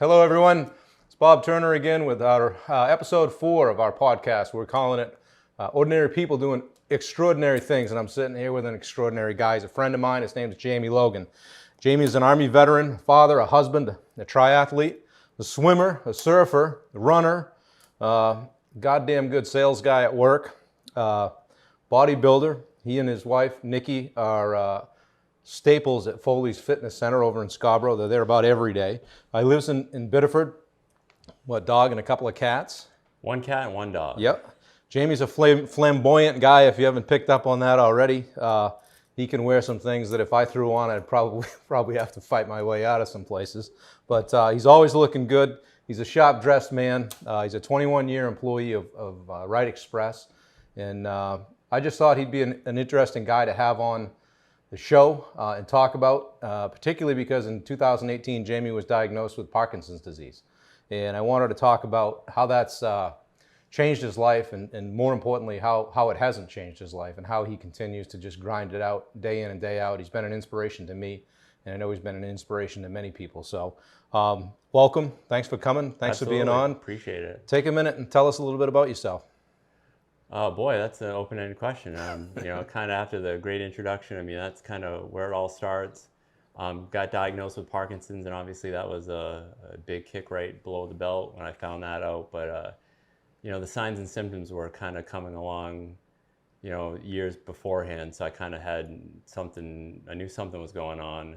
Hello, everyone. It's Bob Turner again with our episode 4 of our podcast. We're calling it Ordinary People Doing Extraordinary Things. And I'm sitting here with an extraordinary guy. He's a friend of mine. His name is Jamie Logan. Jamie is an Army veteran, father, a husband, a triathlete, a swimmer, a surfer, a runner, goddamn good sales guy at work, bodybuilder. He and his wife, Nikki, are staples at Foley's Fitness Center over in Scarborough. They're there about every day. He lives in Biddeford. What, dog and a couple of cats? One cat and one dog. Yep. Jamie's a flamboyant guy, if you haven't picked up on that already. He can wear some things that if I threw on, I'd probably have to fight my way out of some places. But he's always looking good. He's a sharp-dressed man. He's a 21-year employee of Wright Express. And I just thought he'd be an interesting guy to have on the show and talk about, particularly because in 2018, Jamie was diagnosed with Parkinson's disease. And I wanted to talk about how that's changed his life and more importantly, how it hasn't changed his life and how he continues to just grind it out day in and day out. He's been an inspiration to me, and I know he's been an inspiration to many people. So welcome. Thanks for coming. Thanks Absolutely. for being on. Appreciate it. Take a minute and tell us a little bit about yourself. Oh boy, that's an open-ended question. Kind of after the great introduction, I mean, that's kind of where it all starts. Got diagnosed with Parkinson's, and obviously that was a big kick right below the belt when I found that out. But the signs and symptoms were kind of coming along, years beforehand. So I kind of had something. I knew something was going on.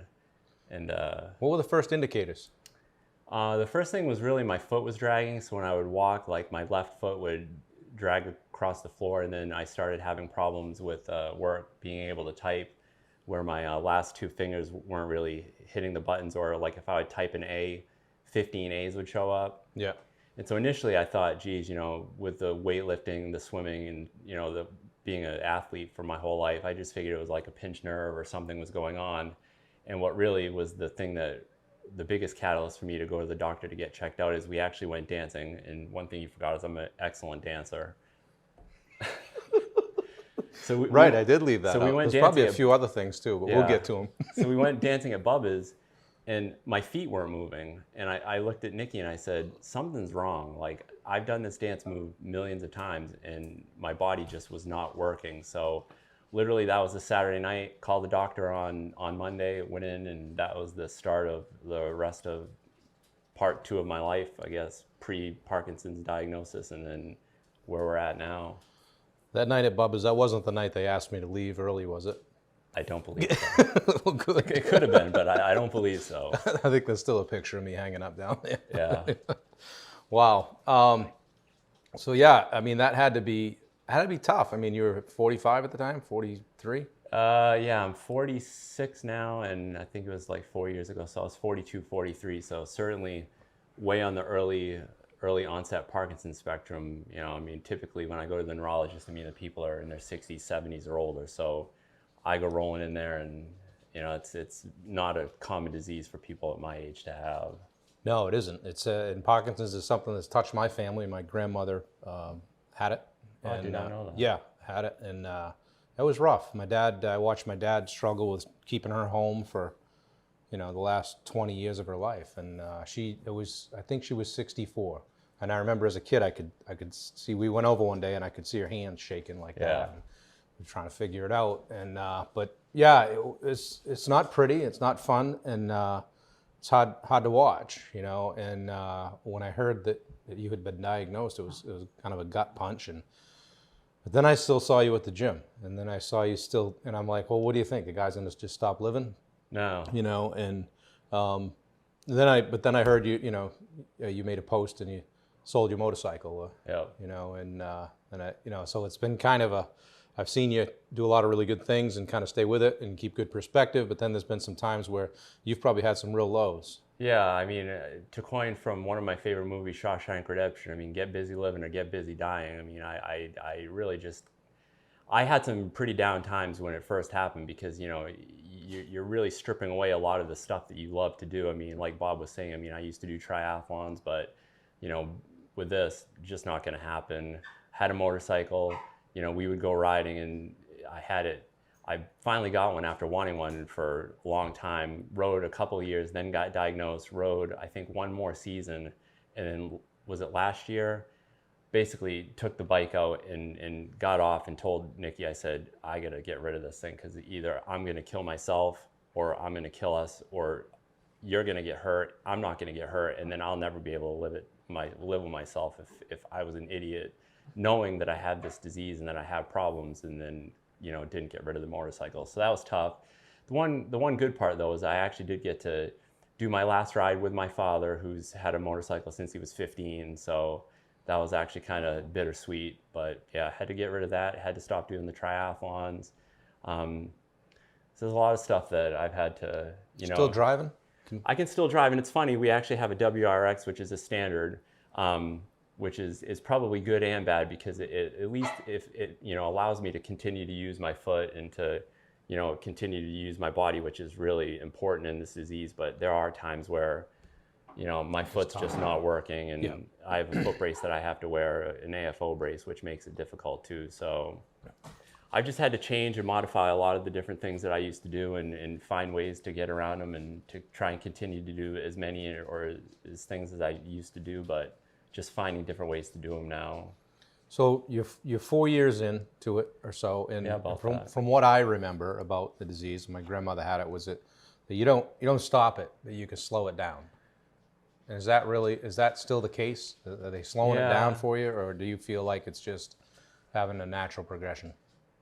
And what were the first indicators? The first thing was really my foot was dragging. So when I would walk, like my left foot would drag across the floor, and then I started having problems with work, being able to type, where my last two fingers weren't really hitting the buttons, or like if I would type an A, 15 A's would show up. Yeah. And so initially I thought, geez, with the weightlifting, the swimming, and being an athlete for my whole life, I just figured it was like a pinched nerve or something was going on. And what really was the biggest catalyst for me to go to the doctor to get checked out is we actually went dancing. And one thing you forgot is I'm an excellent dancer. I did leave that out. There's probably a few other things too, but we'll get to them. So we went dancing at Bubba's, and my feet weren't moving. And I looked at Nikki and I said, something's wrong. Like, I've done this dance move millions of times, and my body just was not working. So literally that was a Saturday night, called the doctor on Monday, went in, and that was the start of the rest of part 2 of my life, I guess, pre-Parkinson's diagnosis, and then where we're at now. That night at Bubba's, that wasn't the night they asked me to leave early, was it? I don't believe so. Well, good. It could have been, but I don't believe so. I think there's still a picture of me hanging up down there. Yeah. Wow. So yeah, I mean, that had to be tough. I mean, you were 45 at the time, 43? Yeah, I'm 46 now, and I think it was like 4 years ago, so I was 42, 43, so certainly way on the early onset Parkinson's spectrum. I mean, typically when I go to the neurologist, the people are in their 60s, 70s or older, so I go rolling in there, and it's not a common disease for people at my age to have. No, it isn't. It's and Parkinson's is something that's touched my family. My grandmother had it. Oh, I did not know that. Yeah, had it, and it was rough. I watched my dad struggle with keeping her home for the last 20 years of her life, and I think she was 64. And I remember as a kid, I could see, we went over one day and I could see her hands shaking like that. And we were trying to figure it out. And but yeah, it's not pretty, it's not fun, and it's hard to watch, And when I heard that you had been diagnosed, it was kind of a gut punch. But then I still saw you at the gym, and then I saw you still, and I'm like, well, what do you think? The guy's gonna just stop living? No. And then I heard you made a post and you sold your motorcycle. So it's been kind of I've seen you do a lot of really good things and kind of stay with it and keep good perspective, but then there's been some times where you've probably had some real lows. Yeah, I mean, to coin from one of my favorite movies, Shawshank Redemption, I mean, get busy living or get busy dying. I mean, I really just, I had some pretty down times when it first happened because, you're really stripping away a lot of the stuff that you love to do. I mean, like Bob was saying, I mean, I used to do triathlons, but, with this, just not going to happen. Had a motorcycle, we would go riding, and I had it I finally got one after wanting one for a long time. Rode a couple of years, then got diagnosed. Rode, I think, one more season, and then was it last year? Basically took the bike out and got off and told Nikki, I said, I gotta get rid of this thing because either I'm gonna kill myself or I'm gonna kill us, or you're gonna get hurt, I'm not gonna get hurt, and then I'll never be able to live with myself if I was an idiot knowing that I had this disease and that I have problems and then, you know, didn't get rid of the motorcycle. So that was tough. The one good part though is I actually did get to do my last ride with my father, who's had a motorcycle since he was 15. So that was actually kind of bittersweet, but yeah, I had to get rid of that. I had to stop doing the triathlons. So there's a lot of stuff that I've had to, you know. Still driving? I can still drive, and it's funny, we actually have a WRX, which is a standard, which is probably good and bad because it at least if it, you know, allows me to continue to use my foot and to, you know, continue to use my body, which is really important in this disease. But there are times where, you know, my foot's just not working, and I have a foot brace that I have to wear, an AFO brace, which makes it difficult too. So I've just had to change and modify a lot of the different things that I used to do and find ways to get around them and to try and continue to do as many or as things as I used to do, but just finding different ways to do them now. So you're 4 years into it or so, and from what I remember about the disease, my grandmother had it, was that you don't stop it, but you can slow it down. And is that still the case? Are they slowing it down for you, or do you feel like it's just having a natural progression?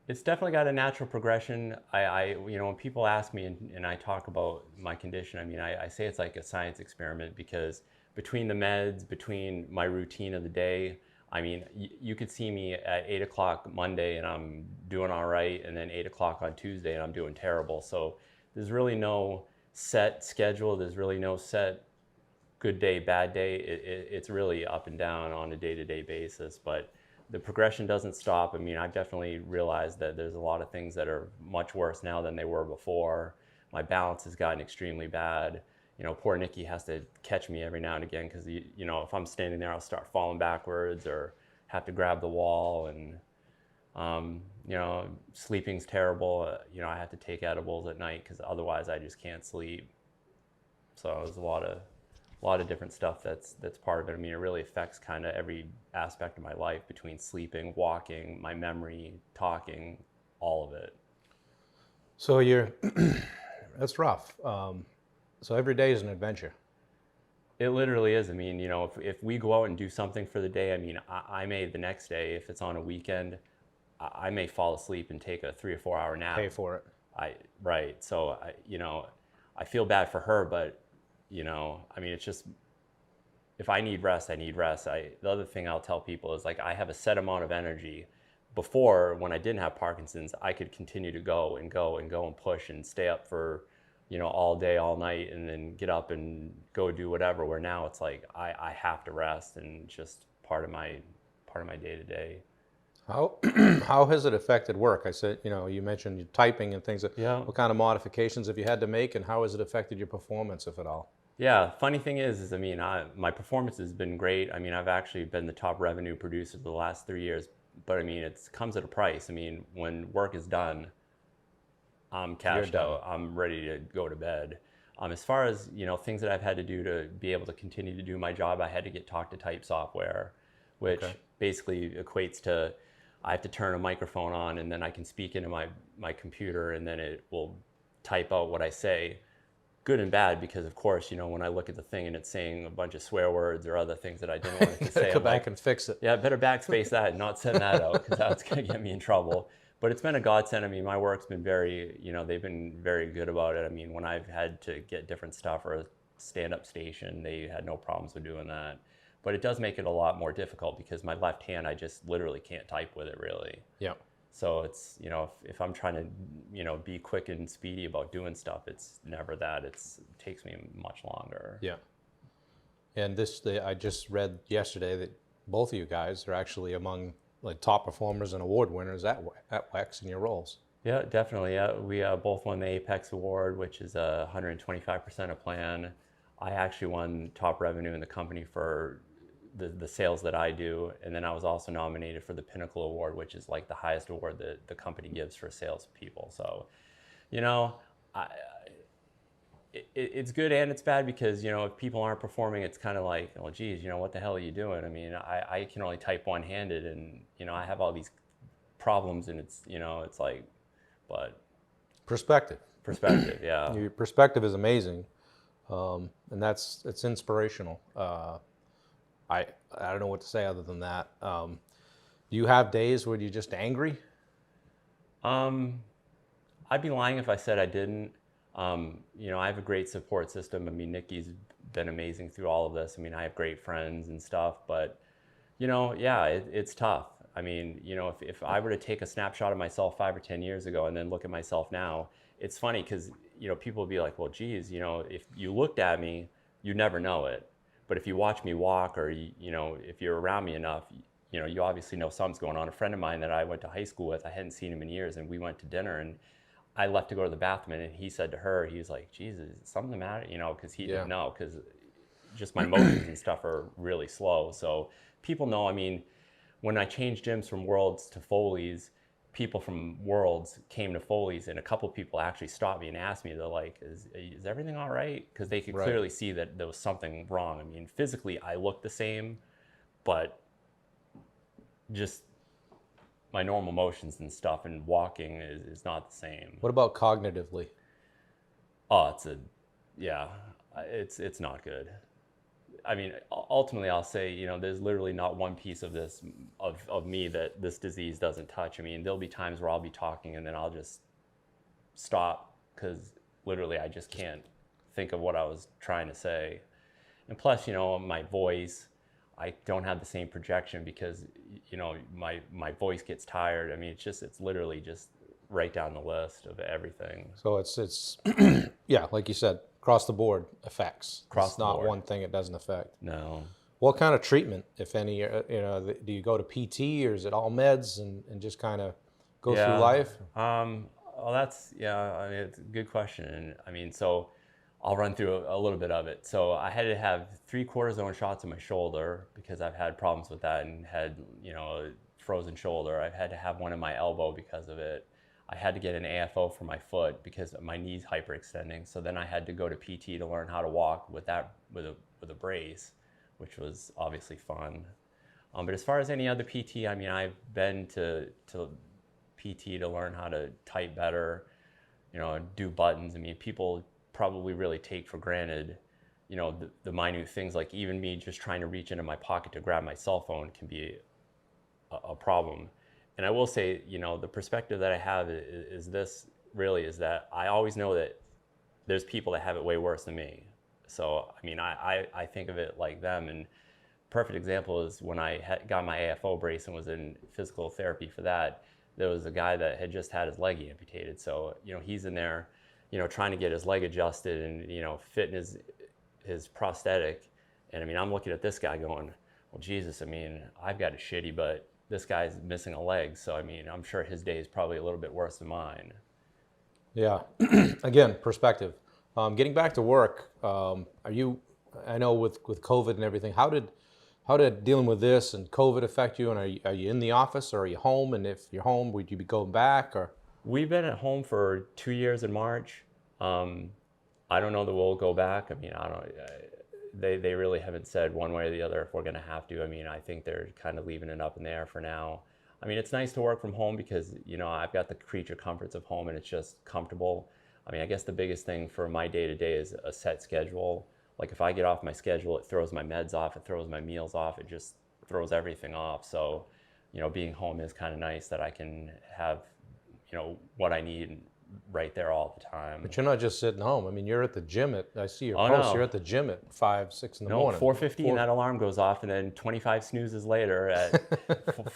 It's definitely got a natural progression. You know, when people ask me and I talk about my condition, I mean, I say it's like a science experiment because between the meds, between my routine of the day, I mean, you could see me at 8 o'clock Monday and I'm doing all right, and then 8 o'clock on Tuesday and I'm doing terrible. So there's really no set schedule. There's really no set good day, bad day. It's really up and down on a day-to-day basis, but the progression doesn't stop. I mean, I've definitely realized that there's a lot of things that are much worse now than they were before. My balance has gotten extremely bad. You know, poor Nikki has to catch me every now and again because, you know, if I'm standing there, I'll start falling backwards or have to grab the wall. And, you know, sleeping's terrible. You know, I have to take edibles at night because otherwise I just can't sleep. So there's a lot of different stuff that's part of it. I mean, it really affects kind of every aspect of my life between sleeping, walking, my memory, talking, all of it. So that's rough. So every day is an adventure. It literally is. I mean, you know, if we go out and do something for the day, I mean, I may the next day, if it's on a weekend, I may fall asleep and take a 3 or 4 hour nap. Pay for it. Right. So, you know, I feel bad for her, but you know, I mean, it's just, if I need rest, I need rest. The other thing I'll tell people is like, I have a set amount of energy. Before, when I didn't have Parkinson's, I could continue to go and go and go and push and stay up for, you know, all day, all night, and then get up and go do whatever. Where now it's like, I have to rest, and just part of my day to day. How has it affected work? I said, you know, you mentioned your typing and things. Yeah. What kind of modifications have you had to make, and how has it affected your performance, if at all? Yeah, funny thing is I mean, my performance has been great. I mean, I've actually been the top revenue producer the last 3 years, but I mean, it comes at a price. I mean, when work is done, I'm cashed out. I'm ready to go to bed. As far as, you know, things that I've had to do to be able to continue to do my job, I had to get talk-to-type software, which basically equates to I have to turn a microphone on and then I can speak into my computer and then it will type out what I say, good and bad, because of course, you know, when I look at the thing and it's saying a bunch of swear words or other things that I didn't want it to say, go back and fix it. Yeah, better backspace that and not send that out because that's going to get me in trouble. But it's been a godsend. I mean, my work's been very, you know, they've been very good about it. I mean, when I've had to get different stuff or a stand-up station, they had no problems with doing that. But it does make it a lot more difficult because my left hand, I just literally can't type with it really. Yeah. So it's, you know, if I'm trying to, you know, be quick and speedy about doing stuff, it's never that. It takes me much longer. Yeah. And I just read yesterday that both of you guys are actually among like top performers and award winners at WEX in your roles. Yeah, definitely. Yeah, we both won the Apex Award, which is 125% a plan. I actually won top revenue in the company for the sales that I do. And then I was also nominated for the Pinnacle Award, which is like the highest award that the company gives for salespeople. So, you know, I, it's good and it's bad because, you know, if people aren't performing, it's kind of like, oh, geez, you know, what the hell are you doing? I mean, I can only type one-handed and, you know, I have all these problems and it's, you know, it's like, but Perspective. yeah. Your perspective is amazing, and it's inspirational. I don't know what to say other than that. Do you have days where you're just angry? I'd be lying if I said I didn't. You know, I have a great support system. I mean, Nikki's been amazing through all of this. I mean, I have great friends and stuff, but, you know, yeah, it's tough. I mean, you know, if I were to take a snapshot of myself 5 or 10 years ago and then look at myself now, it's funny because, you know, people will be like, well, geez, you know, if you looked at me, you never know it. But if you watch me walk or, you know, if you're around me enough, you know, you obviously know something's going on. A friend of mine that I went to high school with, I hadn't seen him in years, and we went to dinner, and I left to go to the bathroom, and he said to her, he was like, Jesus, is something the matter? You know, because he didn't know, because just my motions and stuff are really slow. So people know, I mean, when I changed gyms from Worlds to Foley's, people from Worlds came to Foley's, and a couple people actually stopped me and asked me, they're like, is everything all right? Because they could clearly see that there was something wrong. I mean, physically, I looked the same, but just my normal motions and stuff and walking is not the same. What about cognitively? Oh, it's not good. I mean, ultimately, I'll say, you know, there's literally not one piece of this, of me that this disease doesn't touch. I mean, there'll be times where I'll be talking and then I'll just stop because literally I just can't think of what I was trying to say. And plus, you know, my voice, I don't have the same projection because, you know, my voice gets tired. I mean, it's literally just right down the list of everything. So it's yeah, like you said, across the board effects. It's not one thing it doesn't affect. No. What kind of treatment, if any, you know, do you go to PT or is it all meds and just kind of go through life? Well, I mean, it's a good question. And I mean, so I'll run through a little bit of it. So I had to have 3 cortisone shots in my shoulder because I've had problems with that and had, you know, a frozen shoulder. I've had to have one in my elbow because of it. I had to get an AFO for my foot because my knee's hyperextending. So then I had to go to PT to learn how to walk with a brace, which was obviously fun. But as far as any other PT, I mean, I've been to PT to learn how to type better, you know, do buttons. I mean, people probably really take for granted, you know, the minute things, like even me just trying to reach into my pocket to grab my cell phone can be a problem. And I will say, you know, the perspective that I have is that I always know that there's people that have it way worse than me. So, I mean, I think of it like them. And perfect example is when I got my AFO brace and was in physical therapy for that, there was a guy that had just had his leg amputated. So, you know, he's in there, you know, trying to get his leg adjusted and, you know, fit in his prosthetic. And I mean, I'm looking at this guy going, well, Jesus, I mean, I've got it shitty, but this guy's missing a leg. So, I mean, I'm sure his day is probably a little bit worse than mine. Yeah. Again, perspective. Getting back to work, I know with COVID and everything, how did dealing with this and COVID affect you? And are you in the office or are you home? And if you're home, would you be going back or? We've been at home for 2 years in March. I don't know that we'll go back. I mean, I don't. They really haven't said one way or the other if we're going to have to. I mean, I think they're kind of leaving it up in the air for now. I mean, it's nice to work from home because, you know, I've got the creature comforts of home and it's just comfortable. I mean, I guess the biggest thing for my day-to-day is a set schedule. Like if I get off my schedule, it throws my meds off, it throws my meals off, it just throws everything off. So, you know, being home is kind of nice that I can have, you know, what I need right there all the time. But you're not just sitting home. I mean, you're at the gym I see your posts, you're at the gym at 5, 6 in the morning. 4:50 and that alarm goes off, and then 25 snoozes later at,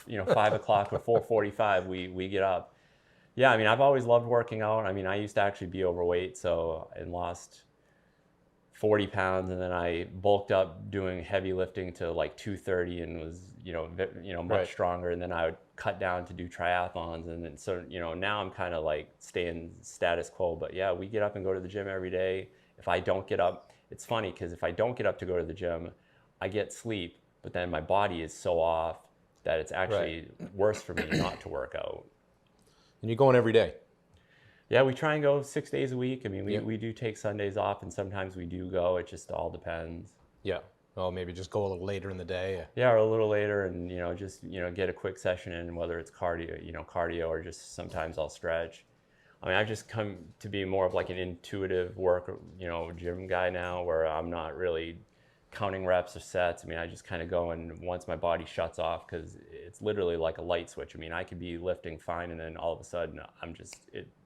you know, 5 o'clock or 4:45, we get up. Yeah, I mean, I've always loved working out. I mean, I used to actually be overweight, and lost 40 pounds, and then I bulked up doing heavy lifting to like 230 and was, you know, much stronger. And then I would cut down to do triathlons. And then, so, you know, now I'm kind of like staying status quo, but yeah, we get up and go to the gym every day. If I don't get up, it's funny because if I don't get up to go to the gym, I get sleep but then my body is so off that it's actually worse for me not to work out. And you're going every day? Yeah, we try and go 6 days a week. I mean, we do take Sundays off, and sometimes we do go. It just all depends. Yeah. Oh, maybe just go a little later in the day. Yeah, or a little later, and just get a quick session in, whether it's cardio, or just sometimes I'll stretch. I mean, I've just come to be more of like an intuitive gym guy now, where I'm not really counting reps or sets. I mean, I just kind of go, and once my body shuts off, because it's literally like a light switch. I mean, I could be lifting fine, and then all of a sudden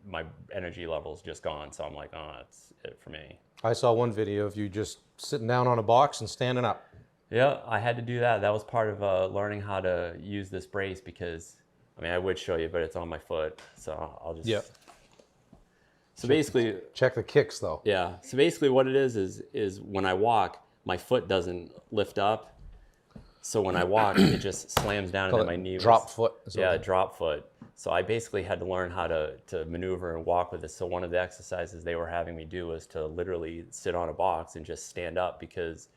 my energy level's just gone. So I'm like, oh, that's it for me. I saw one video of you just sitting down on a box and standing up. Yeah, I had to do that. That was part of learning how to use this brace, because, I mean, I would show you, but it's on my foot. So I'll just... Yep. So basically... Check the kicks, though. Yeah. So basically what it is when I walk, my foot doesn't lift up. So when I walk, it just slams down into my knee. Drop foot. Yeah, drop foot. So I basically had to learn how to maneuver and walk with this. So one of the exercises they were having me do was to literally sit on a box and just stand up, because,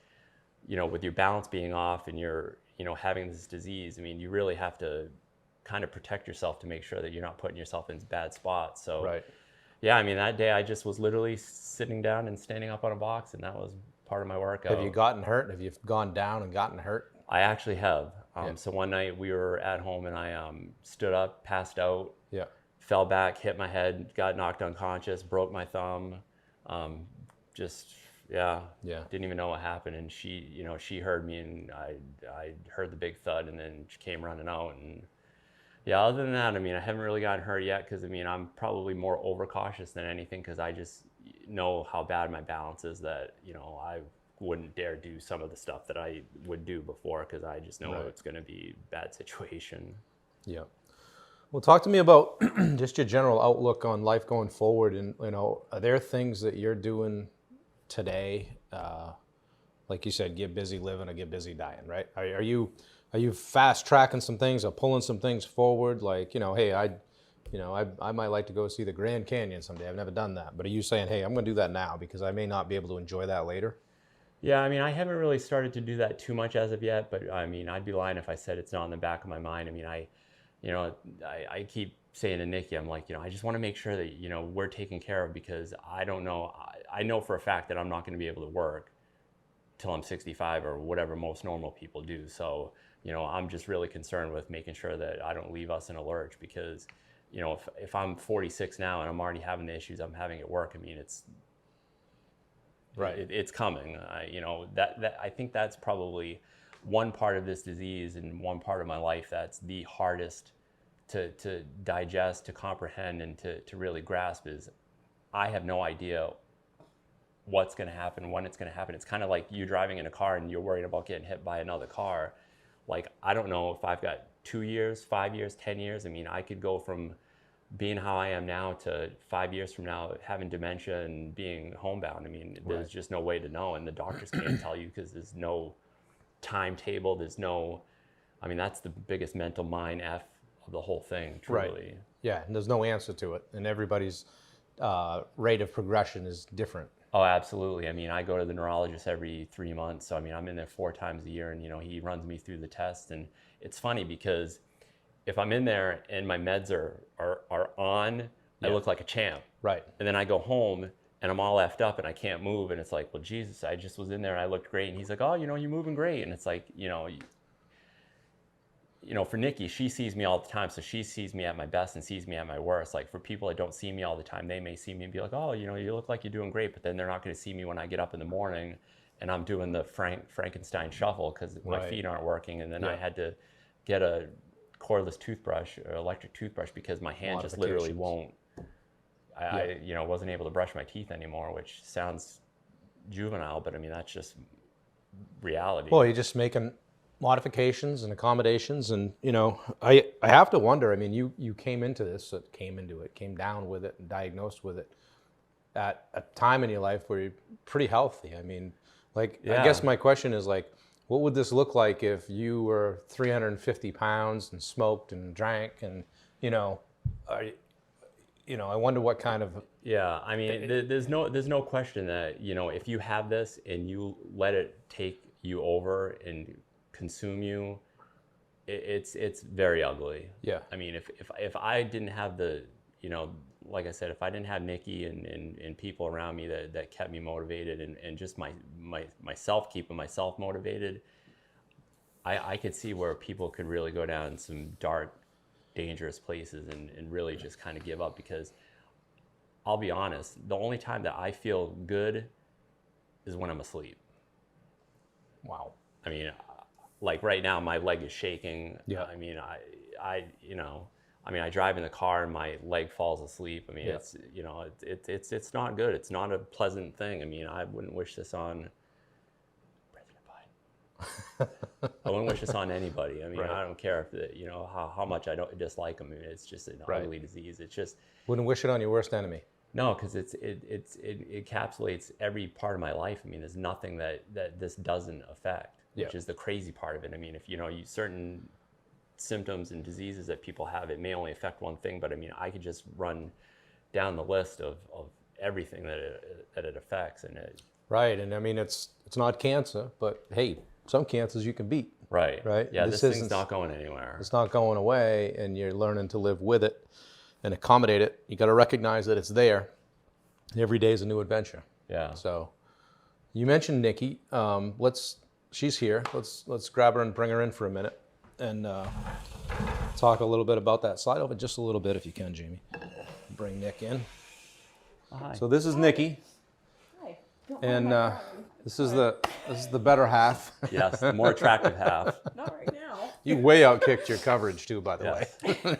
with your balance being off and you're, having this disease, I mean, you really have to kind of protect yourself to make sure that you're not putting yourself in bad spots. So, right. Yeah, I mean, that day I just was literally sitting down and standing up on a box, and that was part of my workout. Have you gotten hurt? Have you gone down and gotten hurt? I actually have. So one night we were at home, and I stood up, passed out, fell back, hit my head, got knocked unconscious, broke my thumb. Didn't even know what happened. And she heard me, and I heard the big thud, and then she came running out. And yeah, other than that, I mean, I haven't really gotten hurt yet, because I mean, I'm probably more overcautious than anything, because I just know how bad my balance is, that I wouldn't dare do some of the stuff that I would do before, because I just know it's going to be a bad situation. Yeah. Well, talk to me about just your general outlook on life going forward, and are there things that you're doing today, like you said, get busy living or get busy dying, right? Are you fast tracking some things or pulling some things forward? Like, hey, I might like to go see the Grand Canyon someday. I've never done that. But are you saying, hey, I'm going to do that now because I may not be able to enjoy that later? Yeah, I mean, I haven't really started to do that too much as of yet, but I mean, I'd be lying if I said it's not in the back of my mind. I mean, I keep saying to Nikki, I'm like, I just want to make sure that, we're taken care of, because I don't know, I know for a fact that I'm not going to be able to work till I'm 65 or whatever most normal people do. So, I'm just really concerned with making sure that I don't leave us in a lurch, because, if I'm 46 now and I'm already having the issues I'm having at work, I mean, it's coming. I think that's probably one part of this disease and one part of my life that's the hardest to digest, to comprehend, and to really grasp, is I have no idea what's going to happen, when it's going to happen. It's kind of like you driving in a car and you're worried about getting hit by another car. Like, I don't know if I've got 2 years, 5 years, 10 years. I mean, I could go from being how I am now to 5 years from now having dementia and being homebound. I mean, there's just no way to know, and the doctors can't tell you, because there's no timetable. I mean, that's the biggest mental mind F of the whole thing, truly. Right. Yeah, and there's no answer to it, and everybody's rate of progression is different. Oh, absolutely. I mean, I go to the neurologist every 3 months. So, I mean, I'm in there 4 times a year, and, he runs me through the tests. And it's funny, because if I'm in there and my meds are on, I look like a champ. Right. And then I go home and I'm all effed up and I can't move. And it's like, well, Jesus, I just was in there and I looked great. And he's like, oh, you're moving great. And it's like, for Nikki, she sees me all the time. So she sees me at my best and sees me at my worst. Like, for people that don't see me all the time, they may see me and be like, oh, you look like you're doing great. But then they're not going to see me when I get up in the morning and I'm doing the Frankenstein shuffle, because my feet aren't working. And then I had to get a cordless toothbrush or electric toothbrush, because my hand just literally won't. I wasn't able to brush my teeth anymore, which sounds juvenile, but I mean, that's just reality. Well, you're just making modifications and accommodations, and I have to wonder. I mean, you came down with it and diagnosed with it at a time in your life where you're pretty healthy. I mean, I guess my question is, like, what would this look like if you were 350 pounds and smoked and drank, and I wonder what kind of... Yeah, I mean, there's no question that, if you have this and you let it take you over and consume you, it's very ugly. Yeah. I mean, if I didn't have the, you know, like I said, if I didn't have Nikki and people around me that kept me motivated and just myself keeping myself motivated, I could see where people could really go down some dark, dangerous places and really just kind of give up. Because I'll be honest, the only time that I feel good is when I'm asleep. Wow. I mean, like right now, my leg is shaking. Yeah. I mean, I drive in the car and my leg falls asleep. I mean, Yeah. it's not good. It's not a pleasant thing. I mean, I wouldn't wish this on President Biden. I wouldn't wish this on anybody. I mean, Right. I don't care if how much I don't dislike them. I mean, it's just an Right. ugly disease. It's just Wouldn't wish it on your worst enemy. no, because it encapsulates every part of my life. I mean, there's nothing that this doesn't affect, which Yeah. is the crazy part of it. I mean, if you certain symptoms and diseases that people have, it may only affect one thing, but I mean, I could just run down the list of everything that it affects, and it. Right, and I mean, it's not cancer, but hey, some cancers you can beat. Right. Right. Yeah, This this thing's isn't- not going anywhere. It's not going away, and you're learning to live with it and accommodate it. You got to recognize that it's there. Every day is a new adventure. Yeah. So, you mentioned Nikki. She's here. Let's grab her and bring her in for a minute, and talk a little bit about that. Slide over just a little bit if you can, Jamie. Bring Nick in. Hi. So this is Nikki, Hi. Don't mind and my drawing. this is the better half. Yes, the more attractive half. Not right now. You way outkicked your coverage too, by the way. Yes.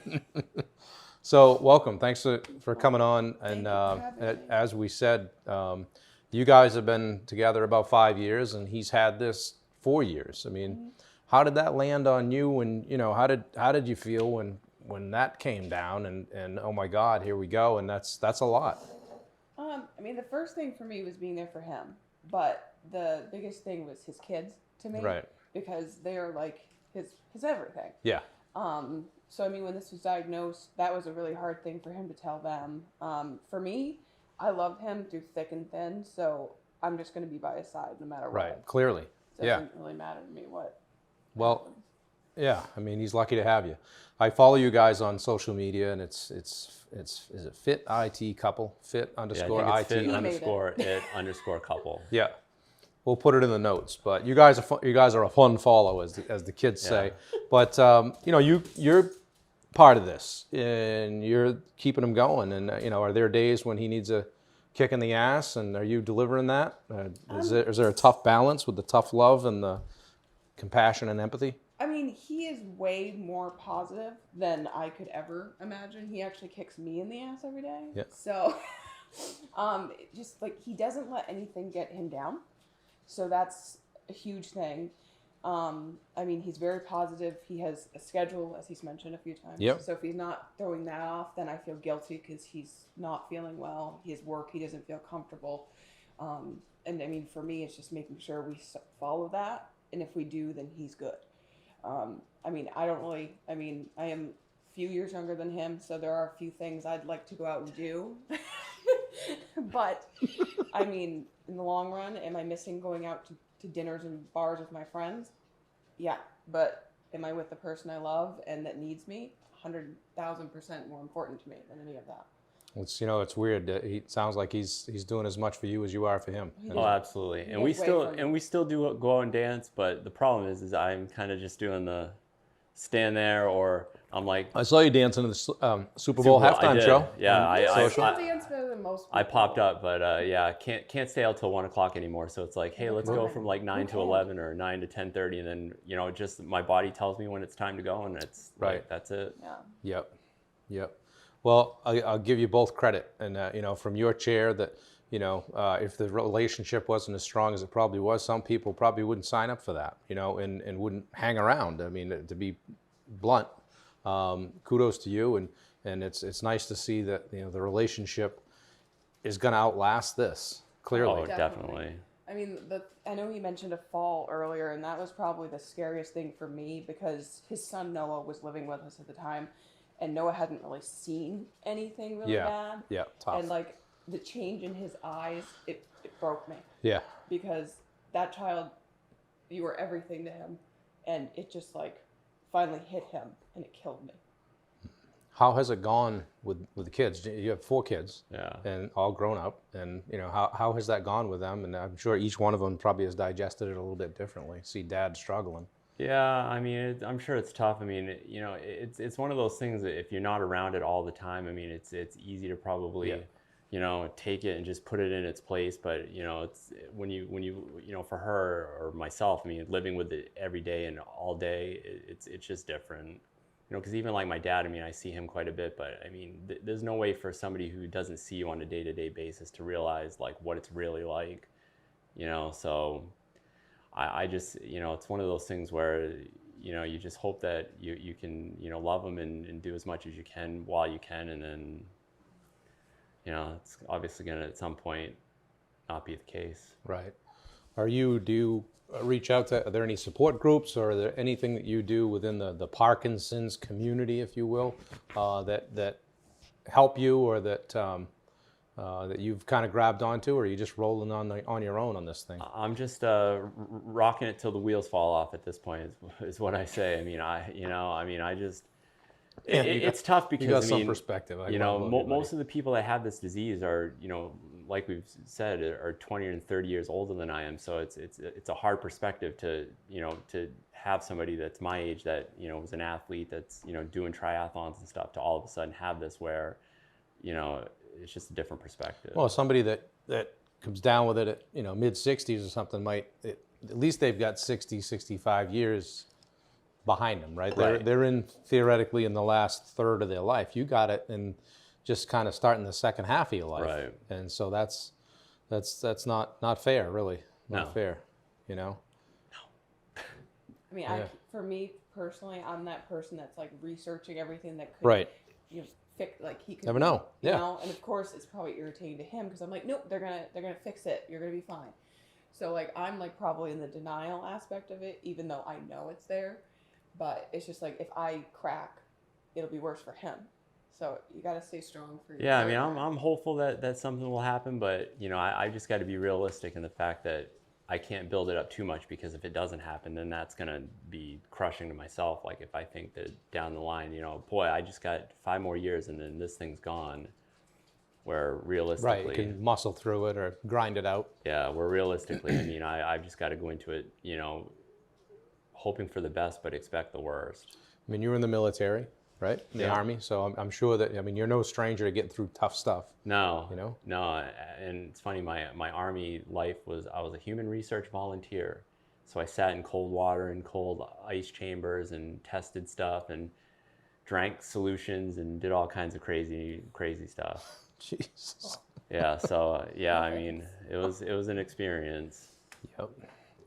So welcome. Thanks for coming on. And Thank you for having me. as we said, you guys have been together about 5 years, and he's had this 4 years. I mean, how did that land on you? And how did you feel when that came down? And oh my God, here we go. And that's a lot. I mean, the first thing for me was being there for him, but the biggest thing was his kids to me, Right. Because they are like his everything. Yeah. So I mean, when this was diagnosed, that was a really hard thing for him to tell them. For me, I loved him through thick and thin, so I'm just going to be by his side no matter what. Right. Clearly. It Yeah. doesn't really matter to me what. Well, happens. yeah, I mean, he's lucky to have you. I follow you guys on social media, and it's is it Fit IT Couple, Fit Yeah, I underscore think it's IT. fit You made underscore it underscore couple. Yeah, we'll put it in the notes. But you guys are a fun follow, as the kids say. But you're part of this, and you're keeping him going. And are there days when he needs a kick in the ass, and are you delivering that? Is there a tough balance with the tough love and the compassion and empathy? I mean, he is way more positive than I could ever imagine. He actually kicks me in the ass every day. Yeah. So, just like he doesn't let anything get him down. So that's a huge thing. I mean, he's very positive. He has a schedule, as he's mentioned a few times. Yep. So if he's not throwing that off, then I feel guilty because he's not feeling well. His work, he doesn't feel comfortable. And I mean, for me, it's just making sure we follow that. And if we do, then he's good. I mean, I am a few years younger than him, so there are a few things I'd like to go out and do. But, I mean, in the long run, am I missing going out to dinners and bars with my friends? Yeah, but am I with the person I love and that needs me? 100,000% more important to me than any of that. It's weird. It sounds like he's doing as much for you as you are for him. He Oh, does. absolutely. And Get away we still do go out and dance, but the problem is I'm kind of just doing the stand there, or I'm like I saw you dancing in the Super Bowl I halftime did. show. Yeah, on I social. dance better than most people. I popped up, but can't stay out till 1 o'clock anymore. So it's like, hey, let's go from like 9 to 11 or 9 to 10:30, and then just my body tells me when it's time to go, and it's Right. like, that's it. Yeah. Yep. Well, I'll give you both credit, and from your chair that if the relationship wasn't as strong as it probably was, some people probably wouldn't sign up for that, and wouldn't hang around. I mean, to be blunt, kudos to you, and it's nice to see that the relationship is going to outlast this. Clearly. Oh, definitely. I mean, I know he mentioned a fall earlier, and that was probably the scariest thing for me because his son Noah was living with us at the time, and Noah hadn't really seen anything really bad. Yeah, tough. And like the change in his eyes, it broke me Yeah. because that child, you were everything to him, and it just like finally hit him, and it killed me. How has it gone with the kids? You have 4 kids, Yeah. and all grown up, and how has that gone with them? And I'm sure each one of them probably has digested it a little bit differently. See dad struggling. Yeah, I mean, I'm sure it's tough. I mean, it's one of those things that if you're not around it all the time, I mean, it's easy to probably, take it and just put it in its place. But it's when you for her or myself, I mean, living with it every day and all day, it's just different. Because even like my dad, I mean, I see him quite a bit, but I mean, there's no way for somebody who doesn't see you on a day-to-day basis to realize like what it's really like, so I just, it's one of those things where, you just hope that you can, love them and do as much as you can while you can. And then, it's obviously going to at some point not be the case. Right. Do you reach out to, are there any support groups, or are there anything that you do within the Parkinson's community, if you will, that help you, or that that you've kind of grabbed onto, or are you just rolling on your own on this thing? I'm just rocking it till the wheels fall off at this point is what I say. I mean, I just, it's tough because you got some perspective. Most of the people that have this disease are, like we've said, are 20 and 30 years older than I am. So it's a hard perspective to have somebody that's my age that, was an athlete that's, doing triathlons and stuff, to all of a sudden have this where, it's just a different perspective. Well, somebody that comes down with it at, mid-60s or something at least they've got 60, 65 years behind them, right? Right. They're theoretically in the last third of their life. You got it and just kind of starting the second half of your life. Right. And so that's not fair, really. Not fair, No. I mean, for me personally, I'm that person that's like researching everything that could, right. Fix, like he could Never know. Yeah. And of course it's probably irritating to him because I'm like, nope, they're gonna fix it. You're gonna be fine. So like I'm like probably in the denial aspect of it, even though I know it's there. But it's just like if I crack, it'll be worse for him. So you got to stay strong for your I mean, I'm hopeful that something will happen, but I just got to be realistic in the fact that I can't build it up too much, because if it doesn't happen, then that's going to be crushing to myself. Like if I think that down the line, boy, I just got 5 more years and then this thing's gone. Where realistically, right, you can muscle through it or grind it out. Yeah, where realistically, I mean, I've just got to go into it, hoping for the best, but expect the worst. I mean, you were in the military, right? In the Army, so I'm sure that, you're no stranger to getting through tough stuff. No, no, and it's funny, my Army life I was a human research volunteer. So I sat in cold water and cold ice chambers and tested stuff and drank solutions and did all kinds of crazy stuff. Jesus. Yeah, so I mean, it was an experience. Yep.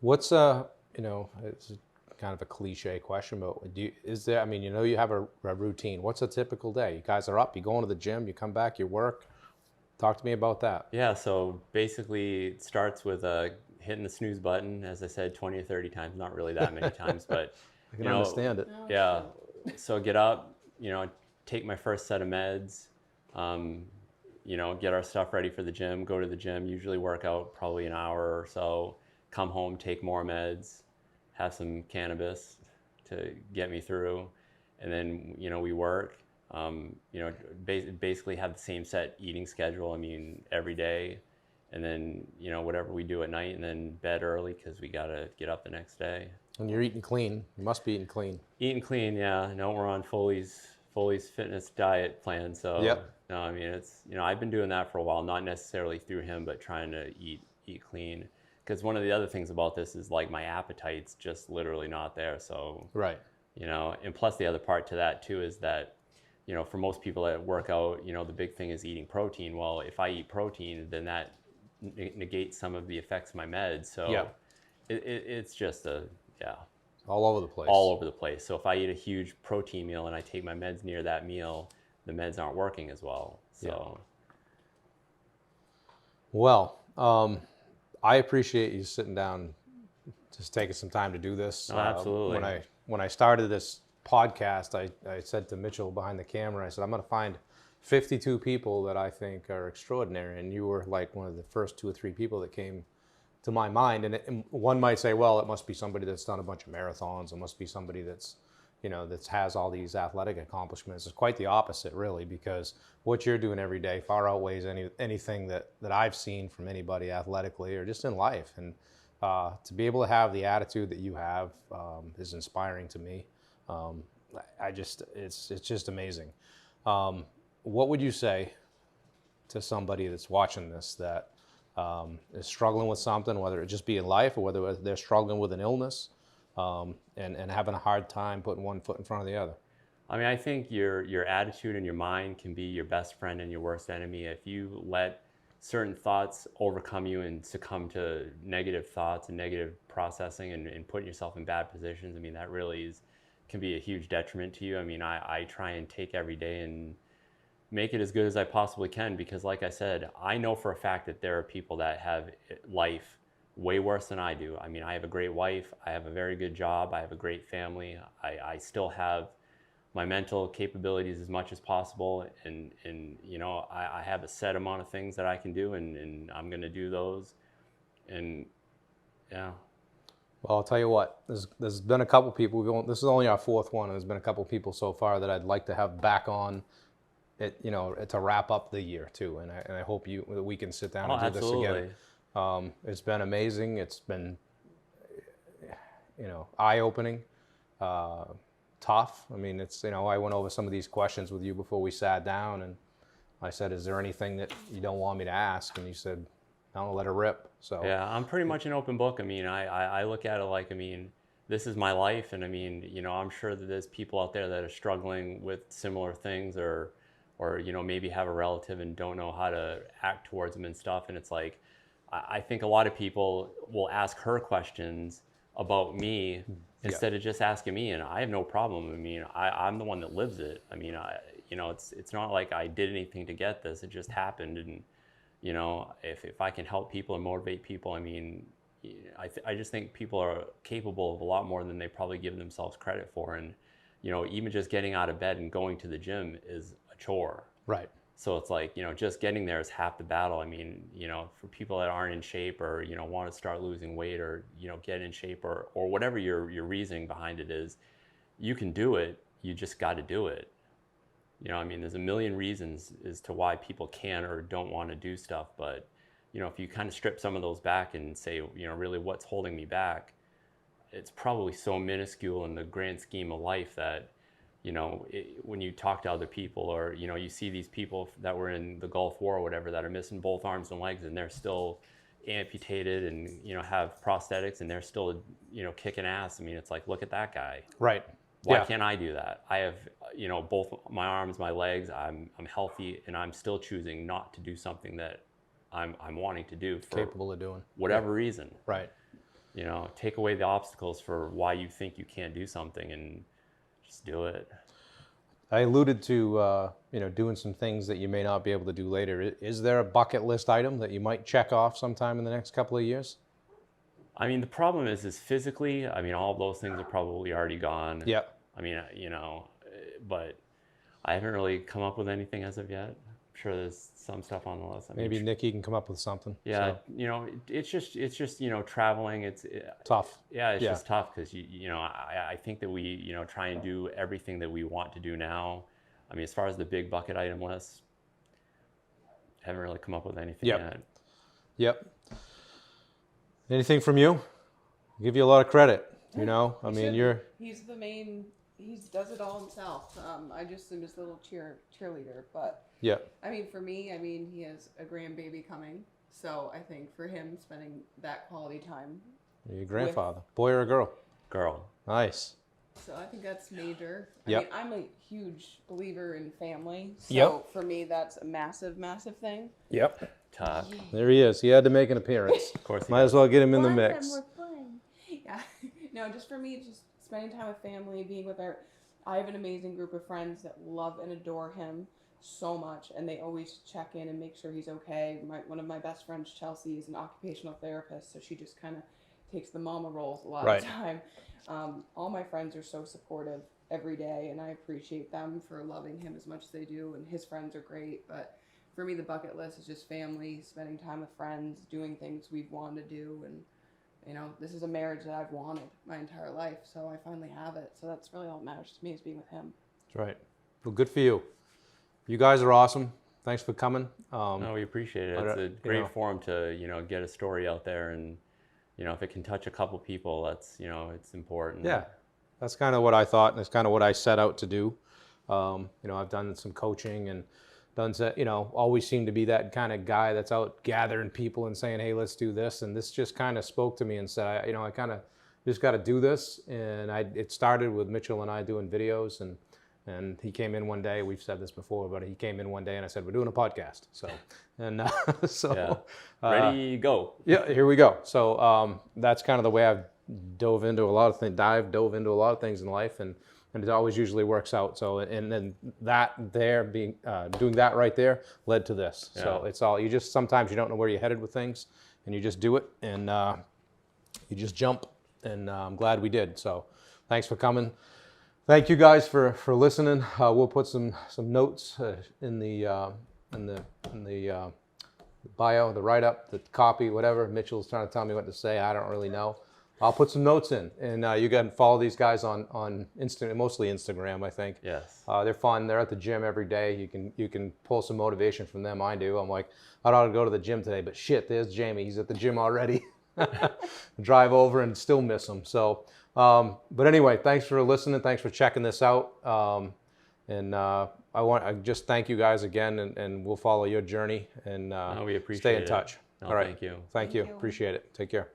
What's it's kind of a cliche question, but is there? I mean, you have a routine. What's a typical day? You guys are up. You go into the gym. You come back. You work. Talk to me about that. Yeah. So basically, it starts with hitting the snooze button. As I said, 20 or 30 times. Not really that many times, but I can understand it. Yeah. So get up. Take my first set of meds. Get our stuff ready for the gym. Go to the gym. Usually work out probably an hour or so. Come home. Take more meds. Have some cannabis to get me through, and then we work. Basically have the same set eating schedule. I mean, every day, and then whatever we do at night, and then bed early because we gotta get up the next day. And you're eating clean. You must be eating clean. Eating clean, yeah. No, we're on Foley's fitness diet plan. So yep. No, I mean it's I've been doing that for a while, not necessarily through him, but trying to eat clean. Because one of the other things about this is like my appetite's just literally not there. So right. And plus the other part to that too is that, for most people that work out, the big thing is eating protein. Well, if I eat protein, then that negates some of the effects of my meds. So it's just all over the place. All over the place. So if I eat a huge protein meal and I take my meds near that meal, the meds aren't working as well. So. Well, I appreciate you sitting down, just taking some time to do this. Oh, absolutely. When I started this podcast, I said to Mitchell behind the camera, I said, I'm going to find 52 people that I think are extraordinary. And you were like one of the first 2 or 3 people that came to my mind. And one might say, well, it must be somebody that's done a bunch of marathons. It must be somebody that's, that has all these athletic accomplishments. It's quite the opposite, really, because what you're doing every day far outweighs anything that I've seen from anybody athletically or just in life. And to be able to have the attitude that you have is inspiring to me. It's just amazing. What would you say to somebody that's watching this that is struggling with something, whether it just be in life or whether they're struggling with an illness and having a hard time putting one foot in front of the other? I mean, I think your attitude and your mind can be your best friend and your worst enemy. If you let certain thoughts overcome you and succumb to negative thoughts and negative processing and putting yourself in bad positions, I mean, that really can be a huge detriment to you. I mean, I try and take every day and make it as good as I possibly can, because like I said, I know for a fact that there are people that have life way worse than I do. I mean, I have a great wife, I have a very good job, I have a great family, I still have my mental capabilities as much as possible, and I have a set amount of things that I can do, and I'm going to do those. And yeah. Well, I'll tell you what, there's been a couple people, this is only our fourth one, and there's been a couple people so far that I'd like to have back on it, to wrap up the year too. And I hope that we can sit down and do absolutely. this again. It's been amazing. It's been, eye-opening, tough. I mean, I went over some of these questions with you before we sat down, and I said, is there anything that you don't want me to ask? And you said, no, let it rip. So yeah, I'm pretty much an open book. I mean, I look at it like, I mean, this is my life, and I mean, I'm sure that there's people out there that are struggling with similar things, or maybe have a relative and don't know how to act towards them and stuff. And it's like, I think a lot of people will ask her questions about me instead of just asking me, and I have no problem. I mean, I'm the one that lives it. I mean, it's not like I did anything to get this. It just happened. And if I can help people and motivate people, I mean, I just think people are capable of a lot more than they probably give themselves credit for. And even just getting out of bed and going to the gym is a chore. Right. So it's like, just getting there is half the battle. I mean, for people that aren't in shape, or, want to start losing weight, or, get in shape, or whatever your reasoning behind it is, you can do it. You just got to do it. I mean, there's a million reasons as to why people can or don't want to do stuff. But, if you kind of strip some of those back and say, really what's holding me back, it's probably so minuscule in the grand scheme of life that, when you talk to other people, or, you see these people that were in the Gulf War or whatever that are missing both arms and legs, and they're still amputated and, have prosthetics, and they're still, kicking ass. I mean, it's like, look at that guy. Right. Why can't I do that? I have, both my arms, my legs, I'm healthy, and I'm still choosing not to do something that I'm wanting to do for capable of doing whatever reason. Right. Take away the obstacles for why you think you can't do something, and just do it. I alluded to, doing some things that you may not be able to do later. Is there a bucket list item that you might check off sometime in the next couple of years? I mean, the problem is physically, I mean, all of those things are probably already gone. Yeah. I mean, but I haven't really come up with anything as of yet. I'm sure there's some stuff on the list. Maybe Nikki can come up with something. Yeah, so. It's just traveling. It's tough. Yeah, it's just tough because I think that we try and do everything that we want to do now. I mean, as far as the big bucket item list, haven't really come up with anything yet. Yep. Anything from you? I'll give you a lot of credit. I mean, He's the main. He does it all himself. I just am his little cheerleader. But yeah. I mean, for me, he has a grandbaby coming, so I think for him, spending that quality time. Your grandfather, boy or a girl? Girl. Nice. So I think that's major. I Yep. mean, I'm a huge believer in family. So for me, that's a massive, massive thing. Yep. Tough. There he is. He had to make an appearance. Of course. Might as well get him in the mix. More fun. Yeah. No, just for me, just spending time with family, being with I have an amazing group of friends that love and adore him so much, and they always check in and make sure he's okay. One of my best friends, Chelsea, is an occupational therapist, so she just kind of takes the mama roles a lot of the time. All my friends are so supportive every day, and I appreciate them for loving him as much as they do, and his friends are great. But for me, the bucket list is just family, spending time with friends, doing things we've wanted to do, and you know, this is a marriage that I've wanted my entire life, so I finally have it. So that's really all that matters to me, is being with him. That's right. Well, good for you. You guys are awesome. Thanks for coming. No, we appreciate it. It's a great forum to, you know, get a story out there, and you know, if it can touch a couple people, that's, you know, it's important. Yeah, that's kind of what I thought, and it's kind of what I set out to do. You know, I've done some coaching and done, you know, always seem to be that kind of guy that's out gathering people and saying, hey, let's do this. And this just kind of spoke to me and said, you know, I kind of just got to do this. And it started with Mitchell and I doing videos, and he came in one day. We've said this before, but he came in one day and I said, we're doing a podcast. So, and so ready, go. Yeah, here we go. So that's kind of the way I've dove into a lot of things in life, and it always usually works out. So, and then that there being doing that right there led to this. Yeah. So it's all, you just, sometimes you don't know where you're headed with things, and you just do it, and you just jump, and I'm glad we did. So thanks for coming. Thank you guys for listening. We'll put some notes in the bio, the write-up, the copy, whatever. Mitchell's trying to tell me what to say. I don't really know. I'll put some notes in, and you can follow these guys on Instagram, mostly Instagram, I think. Yes. They're fun. They're at the gym every day. You can pull some motivation from them. I do. I'm like, I ought to go to the gym today, but shit, there's Jamie. He's at the gym already. Drive over and still miss him. So, but anyway, thanks for listening. Thanks for checking this out. I just thank you guys again, and we'll follow your journey, and we appreciate stay in it. touch. No, All right. Thank you. Thank you. Appreciate it. Take care.